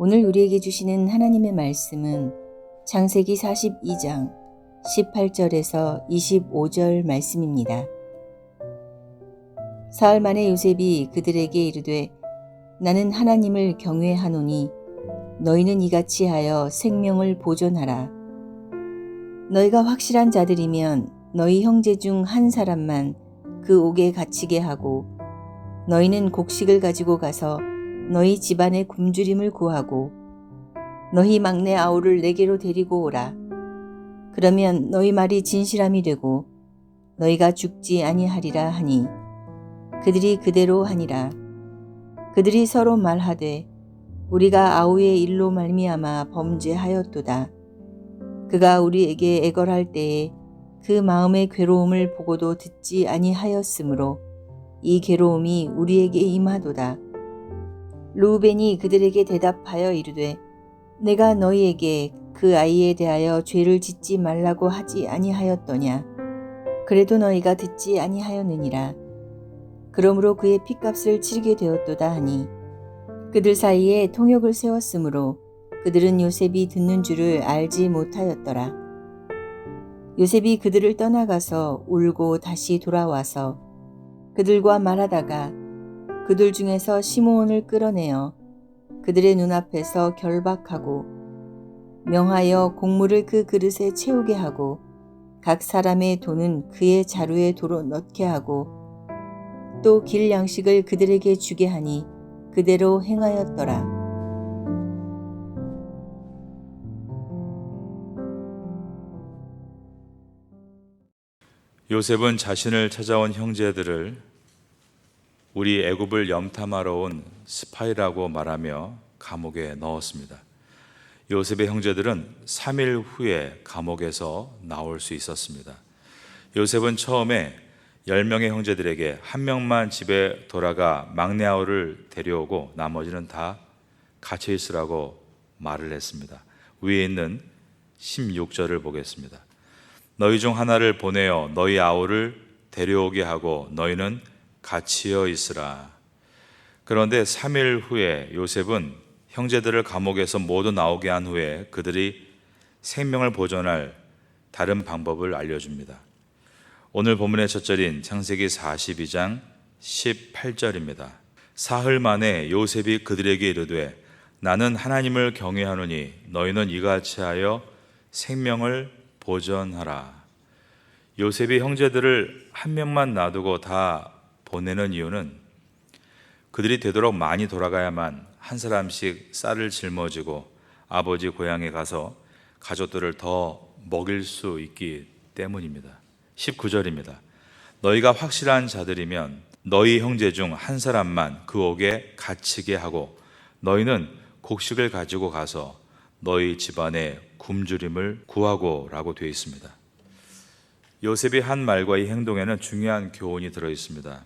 오늘 우리에게 주시는 하나님의 말씀은 창세기 42장 18절에서 25절 말씀입니다. 사흘 만에 요셉이 그들에게 이르되 나는 하나님을 경외하노니 너희는 이같이 하여 생명을 보존하라. 너희가 확실한 자들이면 너희 형제 중 한 사람만 그 옥에 갇히게 하고 너희는 곡식을 가지고 가서 너희 집안의 굶주림을 구하고 너희 막내 아우를 내게로 데리고 오라. 그러면 너희 말이 진실함이 되고 너희가 죽지 아니하리라 하니 그들이 그대로 하니라. 그들이 서로 말하되 우리가 아우의 일로 말미암아 범죄하였도다. 그가 우리에게 애걸할 때에 그 마음의 괴로움을 보고도 듣지 아니하였으므로 이 괴로움이 우리에게 임하도다. 르우벤이 그들에게 대답하여 이르되 내가 너희에게 그 아이에 대하여 죄를 짓지 말라고 하지 아니하였더냐. 그래도 너희가 듣지 아니하였느니라. 그러므로 그의 핏값을 치르게 되었도다 하니 그들 사이에 통역을 세웠으므로 그들은 요셉이 듣는 줄을 알지 못하였더라. 요셉이 그들을 떠나가서 울고 다시 돌아와서 그들과 말하다가 그들 중에서 시므온을 끌어내어 그들의 눈앞에서 결박하고 명하여 곡물을 그 그릇에 채우게 하고 각 사람의 돈은 그의 자루에 도로 넣게 하고 또 길 양식을 그들에게 주게 하니 그대로 행하였더라. 요셉은 자신을 찾아온 형제들을 우리 애굽을 염탐하러 온 스파이라고 말하며 감옥에 넣었습니다. 요셉의 형제들은 3일 후에 감옥에서 나올 수 있었습니다. 요셉은 처음에 10명의 형제들에게 한 명만 집에 돌아가 막내 아우를 데려오고 나머지는 다 갇혀 있으라고 말을 했습니다. 위에 있는 16절을 보겠습니다. 너희 중 하나를 보내어 너희 아우를 데려오게 하고 너희는 갇히어 있으라. 그런데 3일 후에 요셉은 형제들을 감옥에서 모두 나오게 한 후에 그들이 생명을 보존할 다른 방법을 알려줍니다. 오늘 본문의 첫 절인 창세기 42장 18절입니다. 사흘 만에 요셉이 그들에게 이르되 나는 하나님을 경외하노니 너희는 이같이 하여 생명을 보존하라. 요셉이 형제들을 한 명만 놔두고 다 보내는 이유는 그들이 되도록 많이 돌아가야만 한 사람씩 쌀을 짊어지고 아버지 고향에 가서 가족들을 더 먹일 수 있기 때문입니다. 19절입니다. 너희가 확실한 자들이면 너희 형제 중 한 사람만 그 옥에 갇히게 하고 너희는 곡식을 가지고 가서 너희 집안의 굶주림을 구하고 라고 되어 있습니다. 요셉이 한 말과 이 행동에는 중요한 교훈이 들어 있습니다.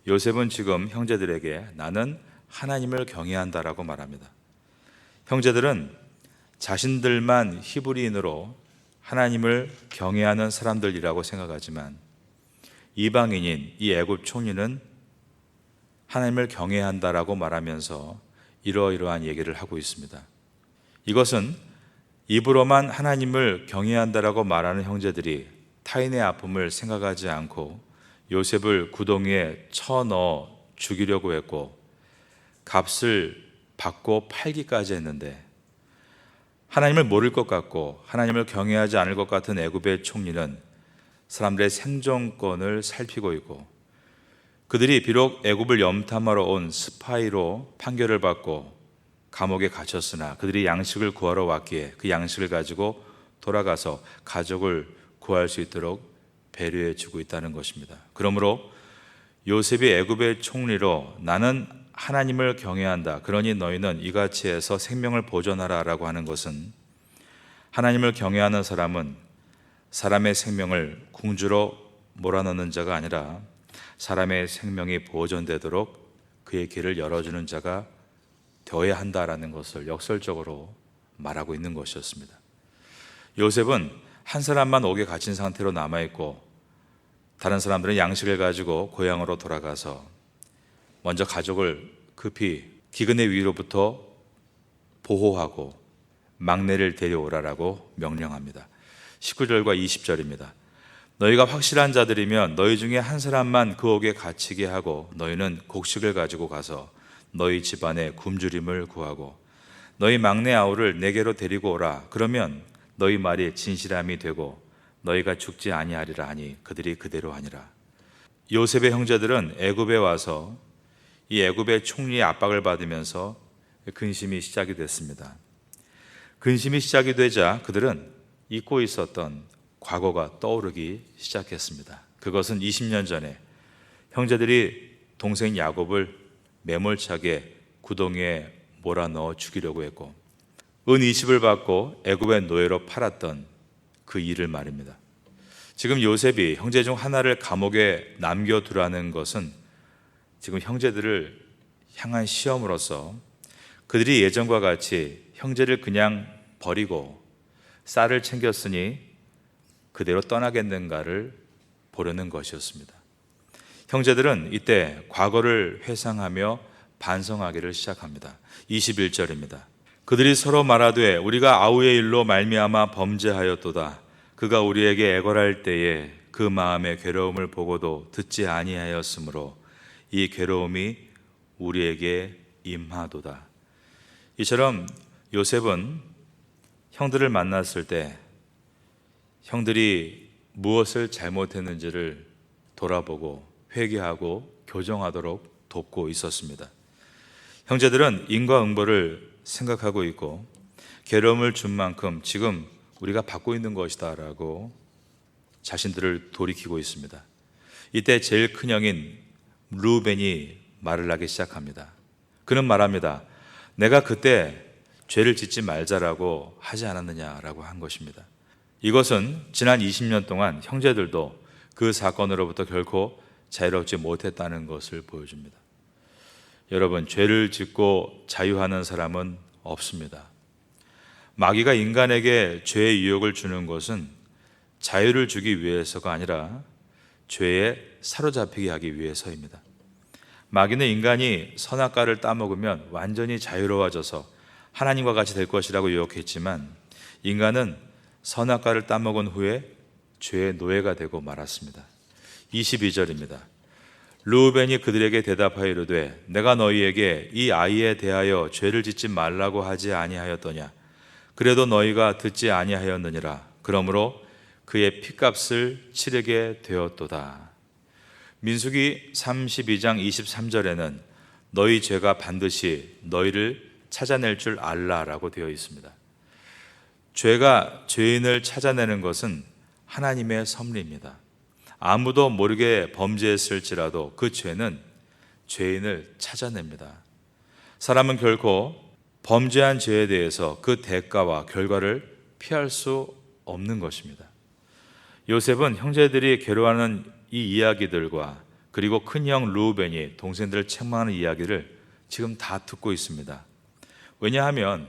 요셉은 지금 형제들에게 나는 하나님을 경외한다라고 말합니다. 형제들은 자신들만 히브리인으로 하나님을 경외하는 사람들이라고 생각하지만 이방인인 이 애굽 총리는 하나님을 경외한다라고 말하면서 이러이러한 얘기를 하고 있습니다. 이것은 입으로만 하나님을 경외한다라고 말하는 형제들이 타인의 아픔을 생각하지 않고 요셉을 구덩이에 쳐넣어 죽이려고 했고 값을 받고 팔기까지 했는데 하나님을 모를 것 같고 하나님을 경외하지 않을 것 같은 애굽의 총리는 사람들의 생존권을 살피고 있고 그들이 비록 애굽을 염탐하러 온 스파이로 판결을 받고 감옥에 갇혔으나 그들이 양식을 구하러 왔기에 그 양식을 가지고 돌아가서 가족을 구할 수 있도록 배려해 주고 있다는 것입니다. 그러므로 요셉이 애굽의 총리로 나는 하나님을 경외한다. 그러니 너희는 이같이 해서 생명을 보존하라 라고 하는 것은 하나님을 경외하는 사람은 사람의 생명을 궁주로 몰아넣는 자가 아니라 사람의 생명이 보존되도록 그의 길을 열어주는 자가 되어야 한다라는 것을 역설적으로 말하고 있는 것이었습니다. 요셉은 한 사람만 옥에 갇힌 상태로 남아있고 다른 사람들은 양식을 가지고 고향으로 돌아가서 먼저 가족을 급히 기근의 위로부터 보호하고 막내를 데려오라라고 명령합니다. 19절과 20절입니다. 너희가 확실한 자들이면 너희 중에 한 사람만 그 옥에 갇히게 하고 너희는 곡식을 가지고 가서 너희 집안에 굶주림을 구하고 너희 막내 아우를 내게로 데리고 오라. 그러면 너희 말이 진실함이 되고 너희가 죽지 아니하리라 하니 그들이 그대로 하니라. 요셉의 형제들은 애굽에 와서 이 애굽의 총리의 압박을 받으면서 근심이 시작이 됐습니다. 근심이 시작이 되자 그들은 잊고 있었던 과거가 떠오르기 시작했습니다. 그것은 20년 전에 형제들이 동생 야곱을 매몰차게 구덩이에 몰아넣어 죽이려고 했고 은 20을 받고 애굽의 노예로 팔았던 그 일을 말입니다. 지금 요셉이 형제 중 하나를 감옥에 남겨두라는 것은 지금 형제들을 향한 시험으로서 그들이 예전과 같이 형제를 그냥 버리고 쌀을 챙겼으니 그대로 떠나겠는가를 보려는 것이었습니다. 형제들은 이때 과거를 회상하며 반성하기를 시작합니다. 21절입니다. 그들이 서로 말하되 우리가 아우의 일로 말미암아 범죄하였도다. 그가 우리에게 애걸할 때에 그 마음의 괴로움을 보고도 듣지 아니하였으므로 이 괴로움이 우리에게 임하도다. 이처럼 요셉은 형들을 만났을 때 형들이 무엇을 잘못했는지를 돌아보고 회개하고 교정하도록 돕고 있었습니다. 형제들은 인과응보를 생각하고 있고 괴로움을 준 만큼 지금 우리가 받고 있는 것이다 라고 자신들을 돌이키고 있습니다. 이때 제일 큰 형인 르우벤이 말을 하기 시작합니다. 그는 말합니다. 내가 그때 죄를 짓지 말자라고 하지 않았느냐라고 한 것입니다. 이것은 지난 20년 동안 형제들도 그 사건으로부터 결코 자유롭지 못했다는 것을 보여줍니다. 여러분, 죄를 짓고 자유하는 사람은 없습니다. 마귀가 인간에게 죄의 유혹을 주는 것은 자유를 주기 위해서가 아니라 죄에 사로잡히게 하기 위해서입니다. 마귀는 인간이 선악과를 따먹으면 완전히 자유로워져서 하나님과 같이 될 것이라고 유혹했지만 인간은 선악과를 따먹은 후에 죄의 노예가 되고 말았습니다. 22절입니다. 르우벤이 그들에게 대답하여 이르되 내가 너희에게 이 아이에 대하여 죄를 짓지 말라고 하지 아니하였더냐. 그래도 너희가 듣지 아니하였느니라. 그러므로 그의 핏값을 치르게 되었도다. 민수기 32장 23절에는 너희 죄가 반드시 너희를 찾아낼 줄 알라라고 되어 있습니다. 죄가 죄인을 찾아내는 것은 하나님의 섭리입니다. 아무도 모르게 범죄했을지라도 그 죄는 죄인을 찾아냅니다. 사람은 결코 범죄한 죄에 대해서 그 대가와 결과를 피할 수 없는 것입니다. 요셉은 형제들이 괴로워하는 이 이야기들과 그리고 큰형 르우벤이 동생들을 책망하는 이야기를 지금 다 듣고 있습니다. 왜냐하면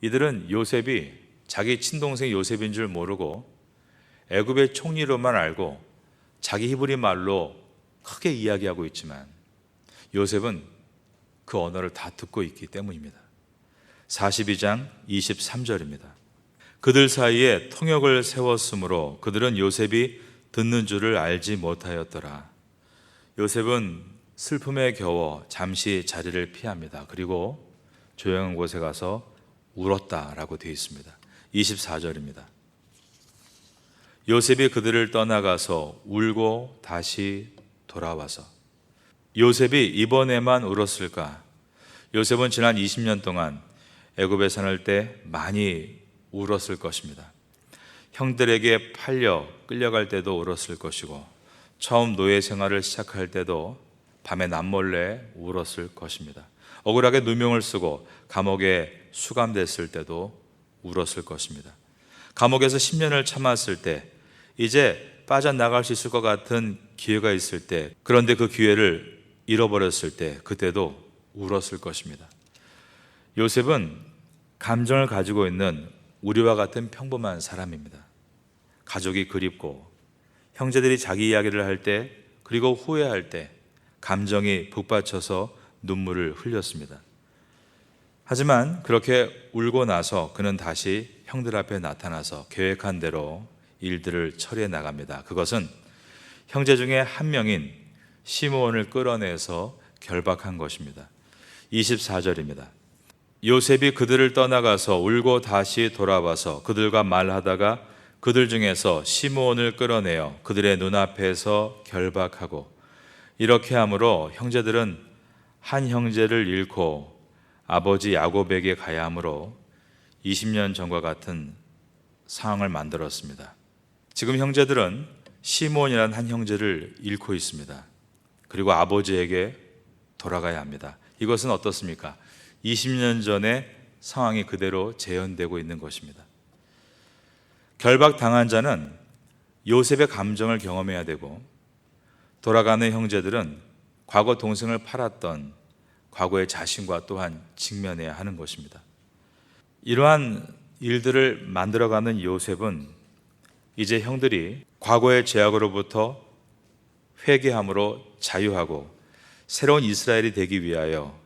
이들은 요셉이 자기 친동생 요셉인 줄 모르고 애굽의 총리로만 알고 자기 히브리 말로 크게 이야기하고 있지만 요셉은 그 언어를 다 듣고 있기 때문입니다. 42장 23절입니다. 그들 사이에 통역을 세웠으므로 그들은 요셉이 듣는 줄을 알지 못하였더라. 요셉은 슬픔에 겨워 잠시 자리를 피합니다. 그리고 조용한 곳에 가서 울었다라고 되어 있습니다. 24절입니다. 요셉이 그들을 떠나가서 울고 다시 돌아와서 요셉이 이번에만 울었을까? 요셉은 지난 20년 동안 애굽에 사는 때 많이 울었을 것입니다. 형들에게 팔려 끌려갈 때도 울었을 것이고 처음 노예 생활을 시작할 때도 밤에 남몰래 울었을 것입니다. 억울하게 누명을 쓰고 감옥에 수감됐을 때도 울었을 것입니다. 감옥에서 10년을 참았을 때 이제 빠져나갈 수 있을 것 같은 기회가 있을 때 그런데 그 기회를 잃어버렸을 때 그때도 울었을 것입니다. 요셉은 감정을 가지고 있는 우리와 같은 평범한 사람입니다. 가족이 그립고 형제들이 자기 이야기를 할 때 그리고 후회할 때 감정이 북받쳐서 눈물을 흘렸습니다. 하지만 그렇게 울고 나서 그는 다시 형들 앞에 나타나서 계획한 대로 일들을 처리해 나갑니다. 그것은 형제 중에 한 명인 시므온을 끌어내서 결박한 것입니다. 24절입니다. 요셉이 그들을 떠나가서 울고 다시 돌아와서 그들과 말하다가 그들 중에서 시므온을 끌어내어 그들의 눈앞에서 결박하고, 이렇게 함으로 형제들은 한 형제를 잃고 아버지 야곱에게 가야 하므로 20년 전과 같은 상황을 만들었습니다. 지금 형제들은 시므온이라는 한 형제를 잃고 있습니다. 그리고 아버지에게 돌아가야 합니다. 이것은 어떻습니까? 20년 전의 상황이 그대로 재현되고 있는 것입니다. 결박당한 자는 요셉의 감정을 경험해야 되고, 돌아가는 형제들은 과거 동생을 팔았던 과거의 자신과 또한 직면해야 하는 것입니다. 이러한 일들을 만들어가는 요셉은 이제 형들이 과거의 죄악으로부터 회개함으로 자유하고 새로운 이스라엘이 되기 위하여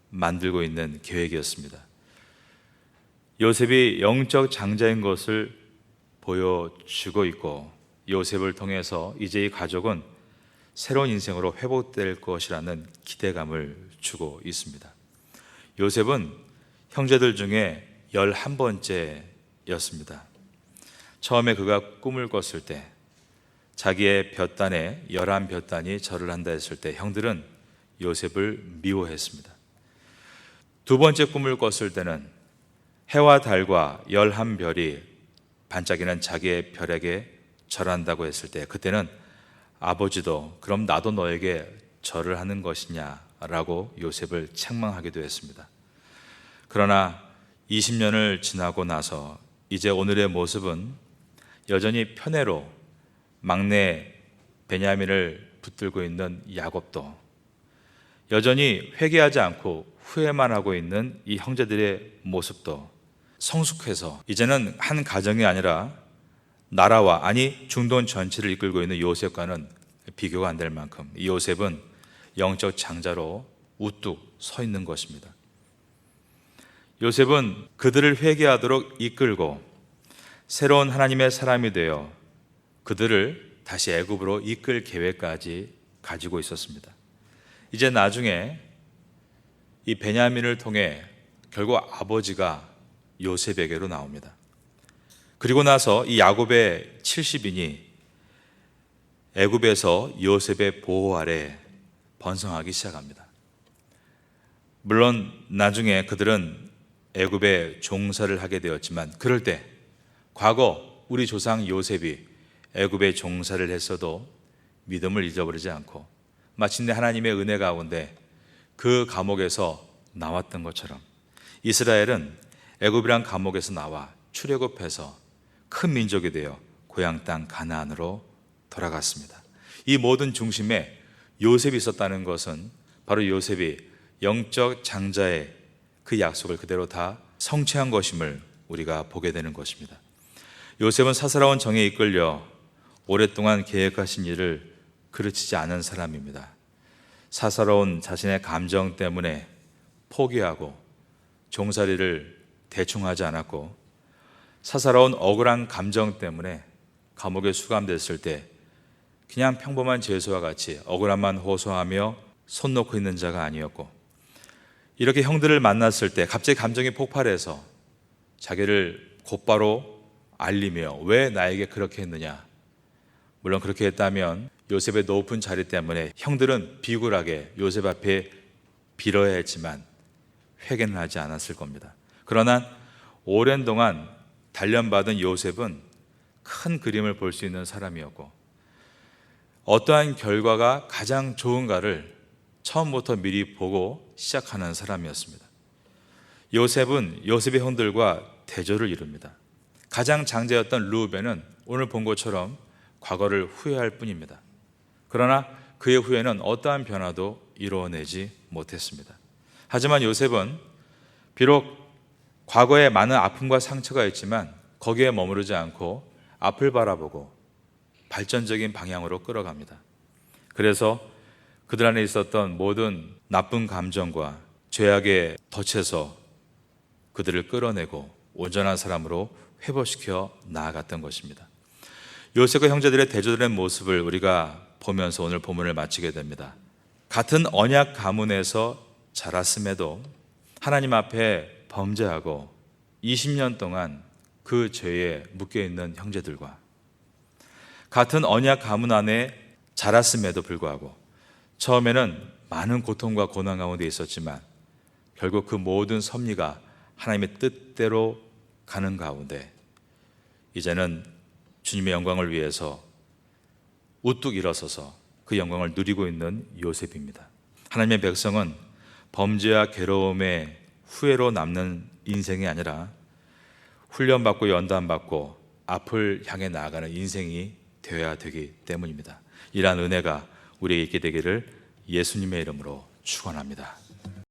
만들고 있는 계획이었습니다. 요셉이 영적 장자인 것을 보여주고 있고, 요셉을 통해서 이제 이 가족은 새로운 인생으로 회복될 것이라는 기대감을 주고 있습니다. 요셉은 형제들 중에 11번째였습니다. 처음에 그가 꿈을 꿨을 때, 자기의 볕단에 11볕단이 절을 한다 했을 때 형들은 요셉을 미워했습니다. 두 번째 꿈을 꿨을 때는 해와 달과 11별이 반짝이는 자기의 별에게 절한다고 했을 때, 그때는 아버지도 그럼 나도 너에게 절을 하는 것이냐라고 요셉을 책망하기도 했습니다. 그러나 20년을 지나고 나서 이제 오늘의 모습은 여전히 편애로 막내 베냐민을 붙들고 있는 야곱도, 여전히 회개하지 않고 후회만 하고 있는 이 형제들의 모습도 성숙해서 이제는 한 가정이 아니라 나라와, 아니 중동 전체를 이끌고 있는 요셉과는 비교가 안 될 만큼 이 요셉은 영적 장자로 우뚝 서 있는 것입니다. 요셉은 그들을 회개하도록 이끌고 새로운 하나님의 사람이 되어 그들을 다시 애굽으로 이끌 계획까지 가지고 있었습니다. 이제 나중에 이 베냐민을 통해 결국 아버지가 요셉에게로 나옵니다. 그리고 나서 이 야곱의 70인이 애굽에서 요셉의 보호 아래 번성하기 시작합니다. 물론 나중에 그들은 애굽에 종사를 하게 되었지만, 그럴 때 과거 우리 조상 요셉이 애굽에 종사를 했어도 믿음을 잊어버리지 않고 마침내 하나님의 은혜 가운데 그 감옥에서 나왔던 것처럼 이스라엘은 애굽이란 감옥에서 나와 출애굽해서 큰 민족이 되어 고향 땅 가나안으로 돌아갔습니다. 이 모든 중심에 요셉이 있었다는 것은 바로 요셉이 영적 장자의 그 약속을 그대로 다 성취한 것임을 우리가 보게 되는 것입니다. 요셉은 사사로운 정에 이끌려 오랫동안 계획하신 일을 그르치지 않은 사람입니다. 사사로운 자신의 감정 때문에 포기하고 종살이를 대충 하지 않았고, 사사로운 억울한 감정 때문에 감옥에 수감됐을 때 그냥 평범한 죄수와 같이 억울함만 호소하며 손 놓고 있는 자가 아니었고, 이렇게 형들을 만났을 때 갑자기 감정이 폭발해서 자기를 곧바로 알리며 왜 나에게 그렇게 했느냐, 물론 그렇게 했다면 요셉의 높은 자리 때문에 형들은 비굴하게 요셉 앞에 빌어야 했지만 회개는 하지 않았을 겁니다. 그러나 오랜 동안 단련받은 요셉은 큰 그림을 볼 수 있는 사람이었고, 어떠한 결과가 가장 좋은가를 처음부터 미리 보고 시작하는 사람이었습니다. 요셉은 요셉의 형들과 대조를 이룹니다. 가장 장자였던 르우벤은 오늘 본 것처럼 과거를 후회할 뿐입니다. 그러나 그의 후회는 어떠한 변화도 이루어내지 못했습니다. 하지만 요셉은 비록 과거에 많은 아픔과 상처가 있지만 거기에 머무르지 않고 앞을 바라보고 발전적인 방향으로 끌어갑니다. 그래서 그들 안에 있었던 모든 나쁜 감정과 죄악에 덫에서 그들을 끌어내고 온전한 사람으로 회복시켜 나아갔던 것입니다. 요셉과 형제들의 대조된 모습을 우리가 보면서 오늘 본문을 마치게 됩니다. 같은 언약 가문에서 자랐음에도 하나님 앞에 범죄하고 20년 동안 그 죄에 묶여있는 형제들과 같은 언약 가문 안에 자랐음에도 불구하고 처음에는 많은 고통과 고난 가운데 있었지만 결국 그 모든 섭리가 하나님의 뜻대로 가는 가운데 이제는 주님의 영광을 위해서 우뚝 일어서서 그 영광을 누리고 있는 요셉입니다. 하나님의 백성은 범죄와 괴로움의 후회로 남는 인생이 아니라 훈련받고 연단받고 앞을 향해 나아가는 인생이 되어야 되기 때문입니다. 이러한 은혜가 우리에게 있게 되기를 예수님의 이름으로 축원합니다.